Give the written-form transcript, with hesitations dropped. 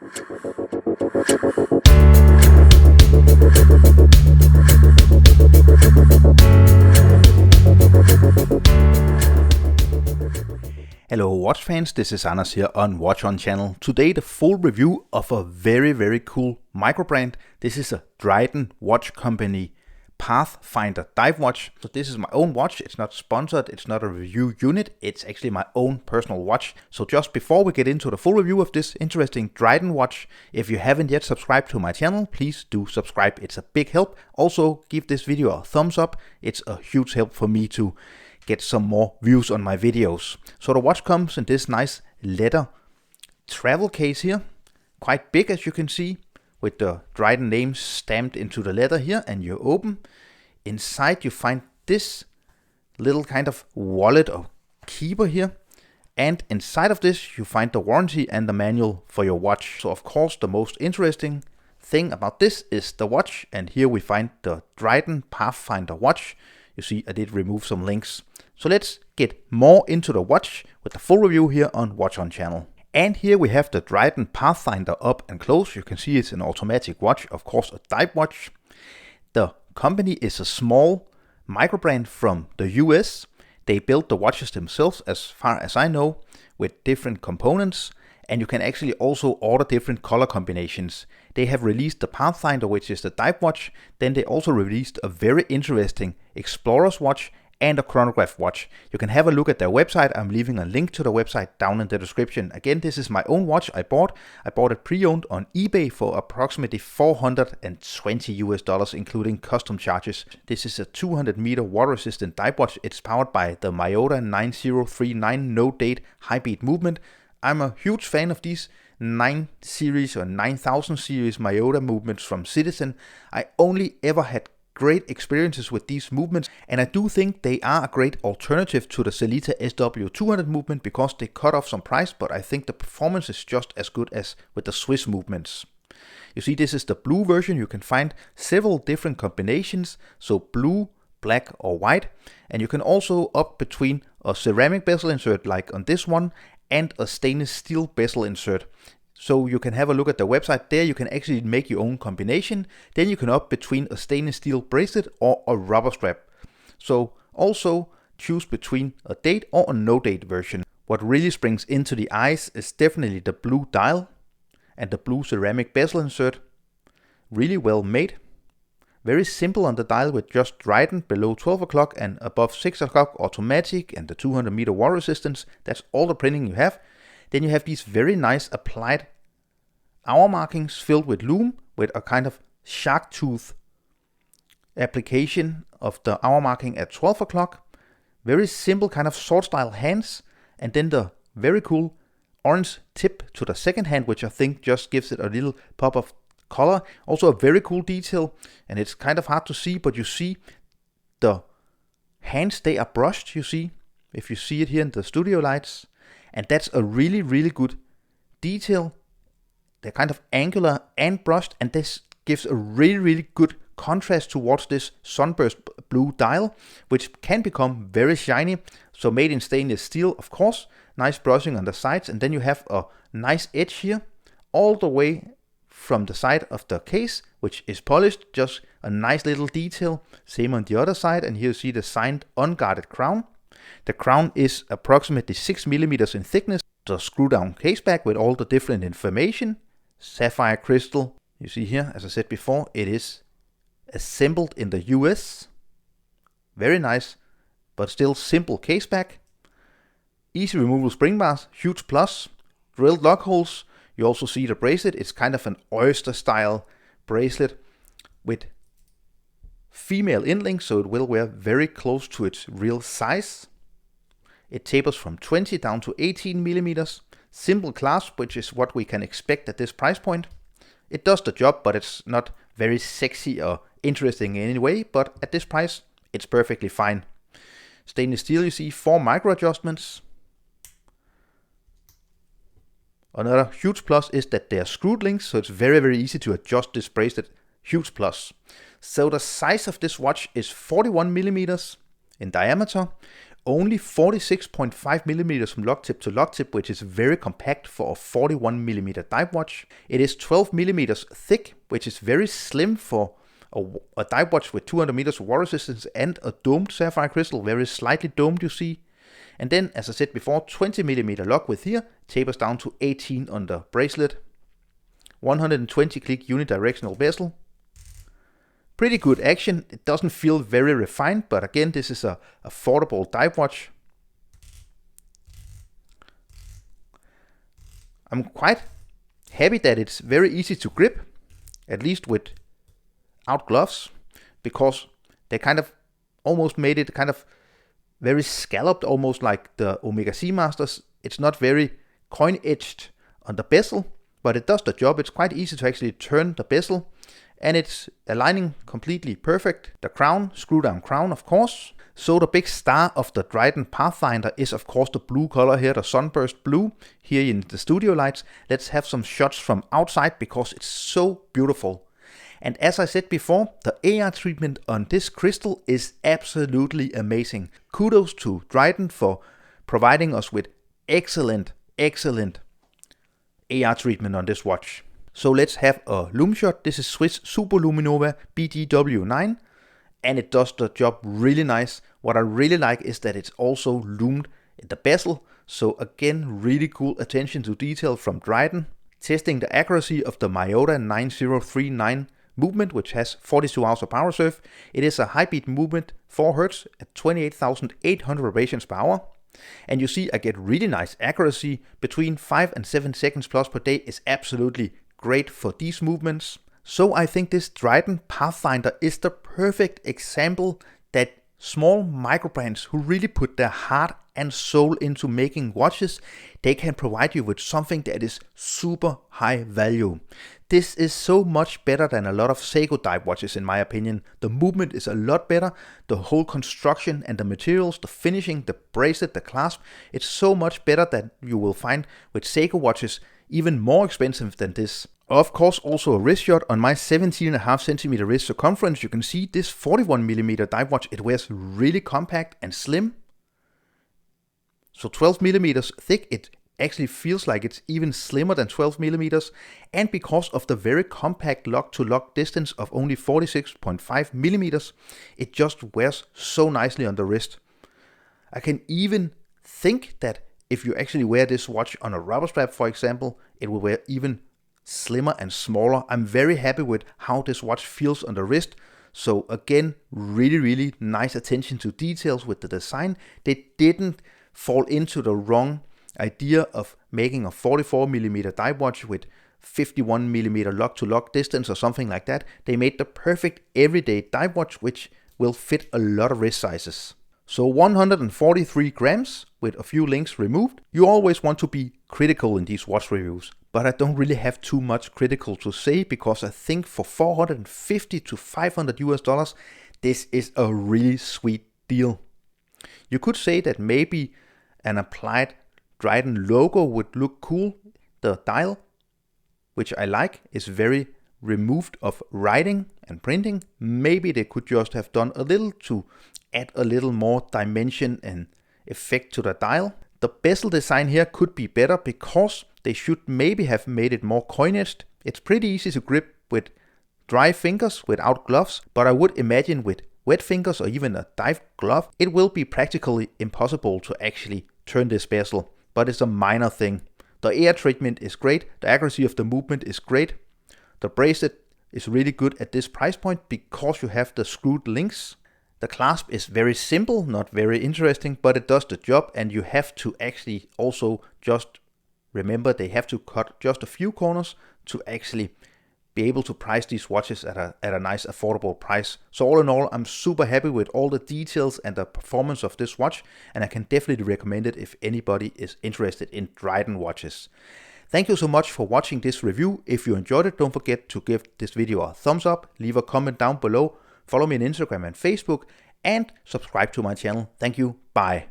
Hello watch fans, this is Anders here on Watch On channel. Today the full review of a very cool microbrand. This is a Dryden watch company Pathfinder dive watch. So this is my own watch, it's not sponsored, it's not a review unit, it's actually my own personal watch. So just before we get into the full review of this interesting Dryden watch, if you haven't yet subscribed to my channel, please do subscribe, it's a big help. Also give this video a thumbs up, it's a huge help for me to get some more views on my videos. So the watch comes in this nice leather travel case here, quite big as you can see, with the Dryden name stamped into the leather here, and you open. Inside you find this little kind of wallet or keeper here, and inside of this you find the warranty and the manual for your watch. So of course the most interesting thing about this is the watch, and here we find the Dryden Pathfinder watch. You see I did remove some links. So let's get more into the watch with the full review here on Watch On channel. And here we have the Dryden Pathfinder up and close. You can see it's an automatic watch, of course a dive watch. The company is a small microbrand from the US. They built the watches themselves as far as I know, with different components, and you can actually also order different color combinations. They have released the Pathfinder, which is the dive watch. Then they also released a very interesting Explorer's watch and a chronograph watch. You can have a look at their website. I'm leaving a link to the website down in the description. Again, this is my own watch I bought. I bought it pre-owned on eBay for approximately $420 including custom charges. This is a 200-meter water-resistant dive watch. It's powered by the Miyota 9039 no-date high-beat movement. I'm a huge fan of these 9 series or 9000 series Miyota movements from Citizen. I only ever had great experiences with these movements, and I do think they are a great alternative to the Sellita SW200 movement because they cut off some price, but I think the performance is just as good as with the Swiss movements. You see, this is the blue version. You can find several different combinations, so blue, black or white, and you can also opt between a ceramic bezel insert like on this one and a stainless steel bezel insert. So you can have a look at the website there. You can actually make your own combination. Then you can opt between a stainless steel bracelet or a rubber strap. So also choose between a date or a no date version. What really springs into the eyes is definitely the blue dial and the blue ceramic bezel insert. Really well made. Very simple on the dial with just Dryden below 12 o'clock and above 6 o'clock automatic and the 200-meter water resistance. That's all the printing you have. Then you have these very nice applied hour markings filled with lume with a kind of shark tooth application of the hour marking at 12 o'clock. Very simple kind of sword style hands, and then the very cool orange tip to the second hand, which I think just gives it a little pop of color. Also a very cool detail, and it's kind of hard to see, but you see the hands, they are brushed, you see, if you see it here in the studio lights. And that's a really good detail. They're kind of angular and brushed, and this gives a really good contrast towards this sunburst blue dial, which can become very shiny. So made in stainless steel, of course. Nice brushing on the sides, and then you have a nice edge here all the way from the side of the case, which is polished. Just a nice little detail. Same on the other side, and here you see the signed unguarded crown. The crown is approximately 6 millimeters in thickness. The screw down case back with all the different information. Sapphire crystal. You see here, as I said before, it is assembled in the US. Very nice, but still simple case back. Easy removable spring bars, huge plus. Drilled lock holes. You also see the bracelet. It's kind of an oyster style bracelet with female inlink, so it will wear very close to its real size. It tapers from 20 down to 18 millimeters. Simple clasp, which is what we can expect at this price point. It does the job, but it's not very sexy or interesting in any way, but at this price, it's perfectly fine. Stainless steel, you see 4 micro adjustments. Another huge plus is that they are screwed links, so it's very easy to adjust this bracelet. Huge plus. So the size of this watch is 41 millimeters in diameter. only 46.5 millimeters from lock tip to lock tip, which is very compact for a 41 millimeter dive watch. It is 12 millimeters thick, which is very slim for a dive watch with 200 meters of water resistance and a domed sapphire crystal, very slightly domed you see. And then, as I said before, 20 millimeter lock width here, tapers down to 18 on the bracelet. 120 click unidirectional bezel. Pretty good action. It doesn't feel very refined, but again, this is a affordable dive watch. I'm quite happy that it's very easy to grip, at least without gloves, because they kind of almost made it kind of very scalloped, almost like the Omega Seamasters. It's not very coin edged on the bezel, but it does the job. It's quite easy to actually turn the bezel, and it's aligning completely perfect. The crown, screw down crown, of course. So the big star of the Dryden Pathfinder is of course the blue color here, the sunburst blue here in the studio lights. Let's have some shots from outside because it's so beautiful. And as I said before, the AR treatment on this crystal is absolutely amazing. Kudos to Dryden for providing us with excellent AR treatment on this watch. So let's have a Lume Shot. This is Swiss Super Luminova BGW9, and it does the job really nice. What I really like is that it's also loomed in the bezel. So again, really cool attention to detail from Dryden. Testing the accuracy of the Myota 9039 movement, which has 42 hours of power reserve. It is a high beat movement, 4 Hz at 28,800 vibrations per hour. And you see I get really nice accuracy. Between 5 and 7 seconds plus per day is absolutely great for these movements. So I think this Dryden Pathfinder is the perfect example that small microbrands who really put their heart and soul into making watches, they can provide you with something that is super high value. This is so much better than a lot of Seiko dive watches in my opinion. The movement is a lot better, the whole construction and the materials, the finishing, the bracelet, the clasp, it's so much better than you will find with Seiko watches, even more expensive than this. Of course, also a wrist shot on my 17.5 centimeter wrist circumference. You can see this 41 millimeter dive watch, it wears really compact and slim. So 12 millimeters thick, it actually feels like it's even slimmer than 12 millimeters. And because of the very compact lock to lock distance of only 46.5 millimeters, it just wears so nicely on the wrist. I can even think that if you actually wear this watch on a rubber strap, for example, it will wear even slimmer and smaller. I'm very happy with how this watch feels on the wrist. So again, really nice attention to details with the design. They didn't fall into the wrong idea of making a 44 millimeter dive watch with 51 millimeter lock to lock distance or something like that. They made the perfect everyday dive watch which will fit a lot of wrist sizes. So 143 grams with a few links removed. You always want to be critical in these watch reviews, but I don't really have too much critical to say because I think for $450 to $500 this is a really sweet deal. You could say that maybe an applied Dryden logo would look cool. The dial, which I like, is very removed of writing and printing. Maybe they could just have done a little to add a little more dimension and effect to the dial. The bezel design here could be better because they should maybe have made it more coin edged. It's pretty easy to grip with dry fingers without gloves, but I would imagine with wet fingers or even a dive glove, it will be practically impossible to actually turn this bezel, but it's a minor thing. The air treatment is great, the accuracy of the movement is great. The bracelet is really good at this price point because you have the screwed links. The clasp is very simple, not very interesting, but it does the job, and you have to actually also just remember they have to cut just a few corners to actually be able to price these watches at a nice affordable price. So all in all, I'm super happy with all the details and the performance of this watch, and I can definitely recommend it if anybody is interested in Dryden watches. Thank you so much for watching this review. If you enjoyed it, don't forget to give this video a thumbs up, leave a comment down below, follow me on Instagram and Facebook, and subscribe to my channel. Thank you. Bye.